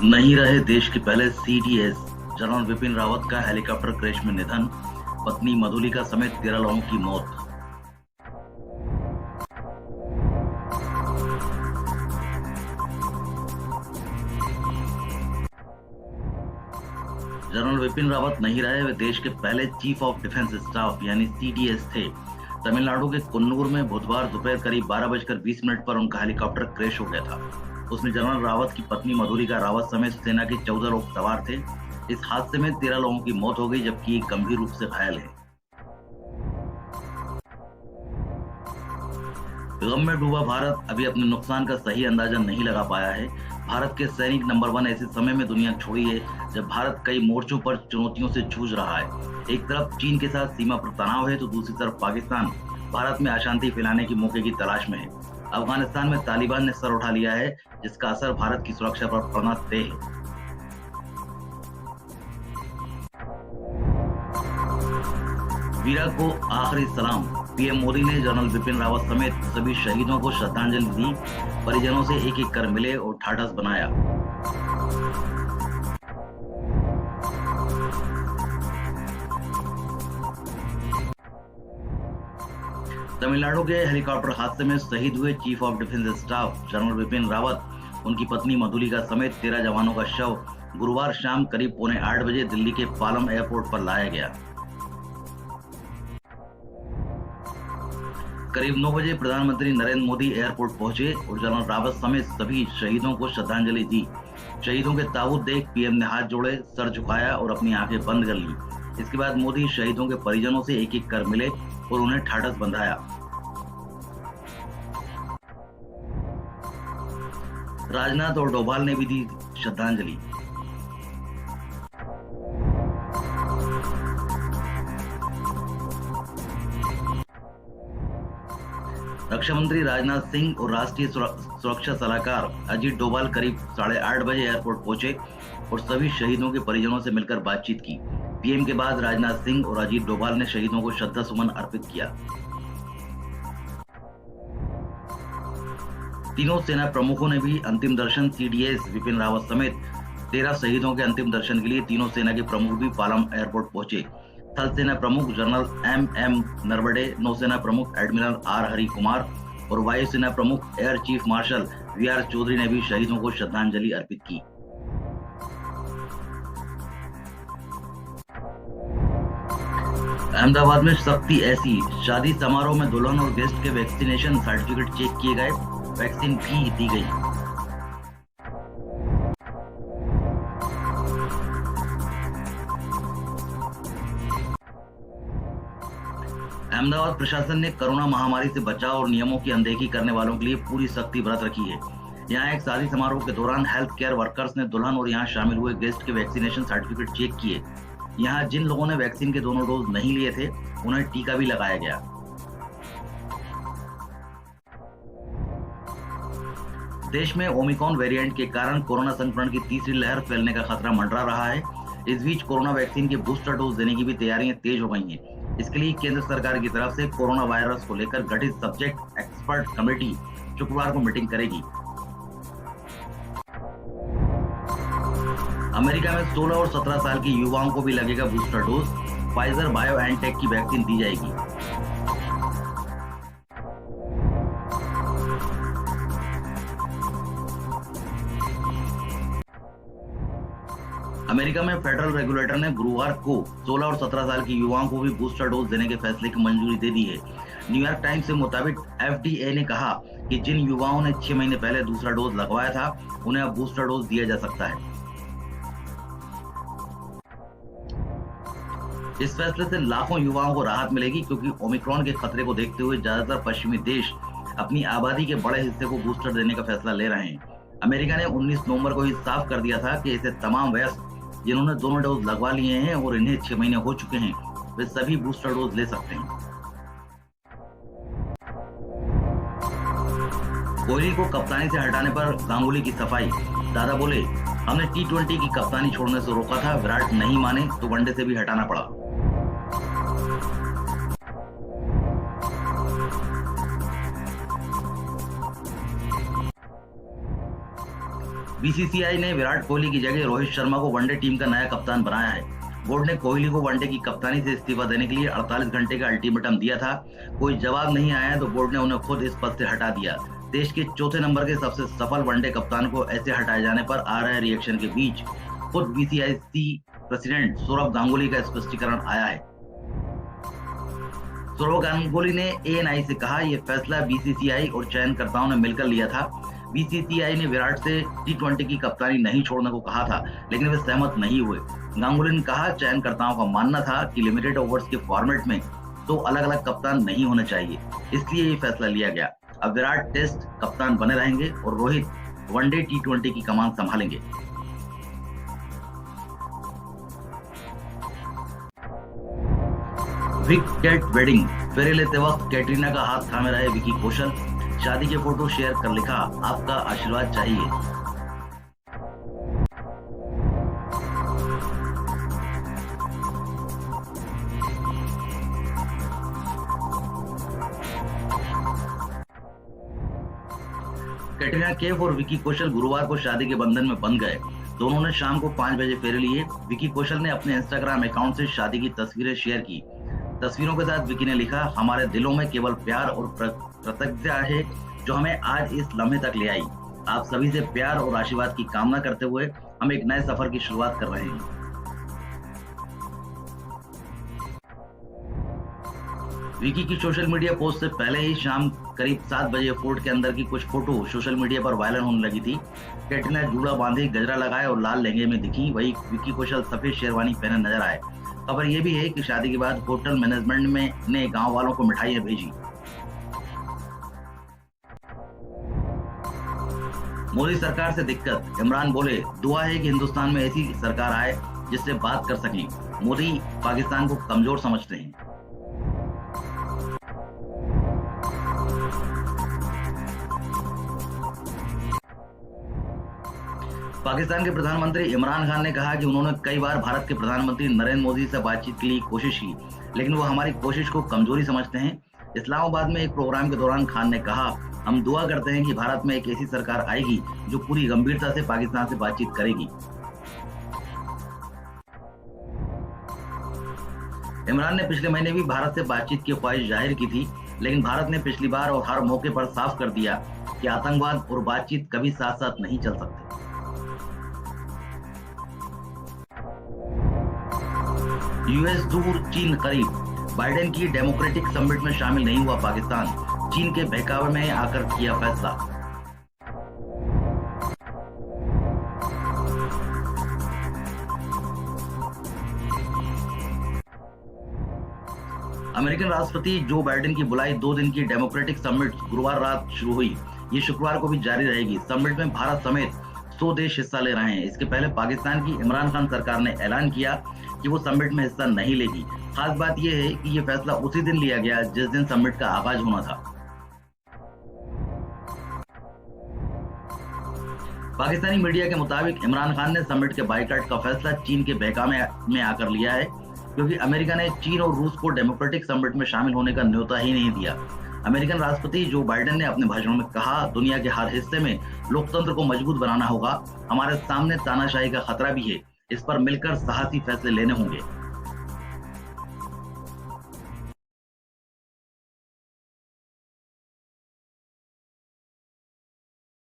नहीं रहे देश के पहले सीडीएस। जनरल विपिन रावत का हेलीकॉप्टर क्रैश में निधन, पत्नी मधुलिका समेत 13 लोगों की मौत। जनरल विपिन रावत नहीं रहे, वे देश के पहले चीफ ऑफ डिफेंस स्टाफ यानी सीडीएस थे। तमिलनाडु के कुन्नूर में बुधवार दोपहर करीब 12:20 पर उनका हेलीकॉप्टर क्रैश हो गया था। उसमें जनरल रावत की पत्नी मधुलिका रावत समेत सेना के 14 लोग सवार थे। इस हादसे में 13 लोगों की मौत हो गई, जबकि एक गंभीर रूप से घायल है। गम में डूबा भारत अभी अपने नुकसान का सही अंदाजा नहीं लगा पाया है। भारत के सैनिक नंबर 1 ऐसे समय में दुनिया छोड़ी है जब भारत कई मोर्चों पर चुनौतियों से जूझ रहा है। एक तरफ चीन के साथ सीमा पर तनाव है तो दूसरी तरफ पाकिस्तान भारत में अशांति फैलाने की मौके की तलाश में है। अफगानिस्तान में तालिबान ने सर उठा लिया है, जिसका असर भारत की सुरक्षा पर पड़ना तय है। वीरा को आखिरी सलाम। पीएम मोदी ने जनरल विपिन रावत समेत सभी शहीदों को श्रद्धांजलि दी। परिजनों से एक एक कर मिले और ढाढ़स बनाया। तमिलनाडु के हेलीकॉप्टर हादसे में शहीद हुए chief of defence staff general Vipin Rawat, उनकी पत्नी मधुलिका समेत 13 जवानों का शव गुरुवार शाम करीब 7:45 दिल्ली के पालम एयरपोर्ट पर लाया गया। करीब 9 बजे प्रधानमंत्री नरेंद्र मोदी एयरपोर्ट पहुंचे और जनरल रावत समेत सभी शहीदों को श्रद्धांजलि दी। शहीदों के ताबूत देख पीएम ने हाथ जोड़े, सर झुकाया और अपनी आंखें बंद कर ली। इसके बाद मोदी शहीदों के परिजनों से एक एक कर मिले और उन्हें ढाढ़स बंधाया। राजनाथ और डोभाल ने भी दी श्रद्धांजलि। रक्षा मंत्री राजनाथ सिंह और राष्ट्रीय सुरक्षा सलाहकार अजीत डोभाल करीब 8:30 बजे एयरपोर्ट पहुंचे और सभी शहीदों के परिजनों से मिलकर बातचीत की। पीएम के बाद राजनाथ सिंह और अजीत डोभाल ने शहीदों को श्रद्धा सुमन अर्पित किया। तीनों सेना प्रमुखों ने भी अंतिम दर्शन। सीडीएस विपिन रावत समेत 13 शहीदों के अंतिम दर्शन के लिए तीनों सेना के प्रमुख भी पालम एयरपोर्ट पहुंचे। थल सेना प्रमुख जनरल एम नरवणे, नौसेना प्रमुख एडमिरल आर हरि कुमार और वायुसेना प्रमुख air chief marshal VR Chaudhary ने भी शहीदों को श्रद्धांजलि अर्पित की। अहमदाबाद में सख्ती ऐसी, शादी समारोह में दुल्हन और गेस्ट के वैक्सीनेशन सर्टिफिकेट चेक किए गए, वैक्सीन भी दी गई। अहमदाबाद प्रशासन ने कोरोना महामारी से बचाव और नियमों की अनदेखी करने वालों के लिए पूरी सख्ती बरत रखी है। यहाँ एक शादी समारोह के दौरान हेल्थ केयर वर्कर्स ने दुल्हन और यहाँ शामिल हुए गेस्ट के वैक्सीनेशन सर्टिफिकेट चेक किए। यहाँ जिन लोगों ने वैक्सीन के दोनों डोज नहीं लिए थे, उन्हें टीका भी लगाया गया। देश में ओमिक्रॉन वेरिएंट के कारण कोरोना संक्रमण की तीसरी लहर फैलने का खतरा मंडरा रहा है। इस बीच कोरोना वैक्सीन के बूस्टर डोज देने की भी तैयारियां तेज हो गई हैं। इसके लिए केंद्र सरकार की तरफ से कोरोना वायरस को लेकर गठित सब्जेक्ट एक्सपर्ट कमेटी शुक्रवार को मीटिंग करेगी। अमेरिका में 16 और 17 साल के युवाओं को भी लगेगा बूस्टर डोज। फाइजर बायोएनटेक की वैक्सीन दी जाएगी। अमेरिका में फेडरल रेगुलेटर ने गुरुवार को 16 और 17 साल के युवाओं को भी बूस्टर डोज देने के फैसले की मंजूरी दे दी है। न्यूयॉर्क टाइम्स के मुताबिक एफडीए ने कहा कि जिन युवाओं ने 6 महीने पहले दूसरा डोज लगवाया था, उन्हें अब बूस्टर डोज दिया जा सकता है। इस फैसले से लाखों युवाओं को राहत मिलेगी, क्योंकि ओमिक्रॉन के खतरे को देखते हुए ज्यादातर पश्चिमी देश अपनी आबादी के बड़े हिस्से को बूस्टर देने का फैसला ले रहे हैं। अमेरिका ने 19 नवंबर को ही साफ कर दिया था कि इसे तमाम वयस्क जिन्होंने दोनों डोज लगवा लिए हैं और इन्हें 6 महीने हो चुके हैं, वे सभी बूस्टर डोज ले सकते हैं। कोहली को कप्तानी से हटाने पर गांगुली की सफाई। दादा बोले, हमने T20 की कप्तानी छोड़ने से रोका था, विराट नहीं माने तो वनडे से भी हटाना पड़ा। बीसीसीआई ने विराट कोहली की जगह रोहित शर्मा को वनडे टीम का नया कप्तान बनाया है। बोर्ड ने कोहली को वनडे की कप्तानी से इस्तीफा देने के लिए 48 घंटे का अल्टीमेटम दिया था। कोई जवाब नहीं आया तो बोर्ड ने उन्हें खुद इस पद से हटा दिया। देश के चौथे नंबर के सबसे सफल वनडे कप्तान को ऐसे हटाए जाने पर आ रहे रिएक्शन के बीच खुद बीसीसीआई प्रेसिडेंट सौरव गांगुली का स्पष्टीकरण आया है। सौरव गांगुली ने एएनआई से कहा, यह फैसला बीसीसीआई और चयनकर्ताओं ने मिलकर लिया था। बीसीसीआई ने विराट से टी20 की कप्तानी नहीं छोड़ने को कहा था, लेकिन वे सहमत नहीं हुए। गांगुली ने कहा, चयनकर्ताओं का मानना था कि लिमिटेड ओवर्स के फॉर्मेट में दो अलग अलग कप्तान नहीं होने चाहिए, इसलिए ये फैसला लिया गया। अब विराट टेस्ट कप्तान बने रहेंगे और रोहित वनडे टी20 की कमान संभालेंगे। विक कैट वेडिंग फेरे लेते वक्त कैटरीना का हाथ थामे रहे विकी कौशल। शादी के फोटो शेयर कर लिखा, आपका आशीर्वाद चाहिए। कैटरीना कैफ और विकी कौशल गुरुवार को शादी के बंधन में बंध गए। दोनों ने शाम को 5 बजे फेरे लिए। विकी कौशल ने अपने इंस्टाग्राम अकाउंट से शादी की तस्वीरें शेयर की। तस्वीरों के साथ विकी ने लिखा, हमारे दिलों में केवल प्यार और कृतज्ञता है जो हमें आज इस लम्हे तक ले आई। आप सभी से प्यार और आशीर्वाद की कामना करते हुए हम एक नए सफर की शुरुआत कर रहे हैं। विकी की सोशल मीडिया पोस्ट से पहले ही शाम करीब 7 बजे फोर्ट के अंदर की कुछ फोटो सोशल मीडिया पर वायरल होने लगी थी। कैटरीना जूड़ा बांधे, गजरा लगाए और लाल लहंगे में दिखी, वही विकी कौशल सफेद शेरवानी पहने नजर आए। खबर यह भी है कि शादी के बाद होटल मैनेजमेंट ने गांव वालों को मिठाइयां भेजी। मोदी सरकार से दिक्कत, इमरान बोले, दुआ है कि हिंदुस्तान में ऐसी सरकार आए जिससे बात कर सकें। मोदी पाकिस्तान को कमजोर समझते हैं। पाकिस्तान के प्रधानमंत्री इमरान खान ने कहा कि उन्होंने कई बार भारत के प्रधानमंत्री नरेंद्र मोदी से बातचीत के लिए कोशिश की, लेकिन वो हमारी कोशिश को कमजोरी समझते हैं। इस्लामाबाद में एक प्रोग्राम के दौरान खान ने कहा, हम दुआ करते हैं कि भारत में एक ऐसी सरकार आएगी जो पूरी गंभीरता से पाकिस्तान से बातचीत करेगी। इमरान ने पिछले महीने भी भारत से बातचीत की ख्वाहिश जाहिर की थी, लेकिन भारत ने पिछली बार और हर मौके पर साफ कर दिया कि आतंकवाद और बातचीत कभी साथ साथ नहीं चल सकते। यूएस दूर, चीन करीब, बाइडेन की डेमोक्रेटिक समिट में शामिल नहीं हुआ पाकिस्तान। चीन के बहकावे में आकर किया फैसला। अमेरिकन राष्ट्रपति जो बाइडेन की बुलाई 2 दिन की डेमोक्रेटिक समिट गुरुवार रात शुरू हुई। ये शुक्रवार को भी जारी रहेगी। समिट में भारत समेत 100 देश हिस्सा ले रहे हैं। इसके पहले पाकिस्तान की इमरान खान सरकार ने ऐलान किया कि वो समिट में हिस्सा नहीं लेगी। खास बात यह है कि ये फैसला उसी दिन लिया गया जिस दिन समिट का आगाज होना था। पाकिस्तानी मीडिया के मुताबिक इमरान खान ने समिट के बाइकआउट का फैसला चीन के बहकावे में आकर लिया है, क्योंकि अमेरिका ने चीन और रूस को डेमोक्रेटिक समिट में शामिल होने का न्योता ही नहीं दिया। अमेरिकन राष्ट्रपति जो बाइडेन ने अपने भाषण में कहा, दुनिया के हर हिस्से में लोकतंत्र को मजबूत बनाना होगा। हमारे सामने तानाशाही का खतरा भी है, इस पर मिलकर साहसी फैसले लेने होंगे।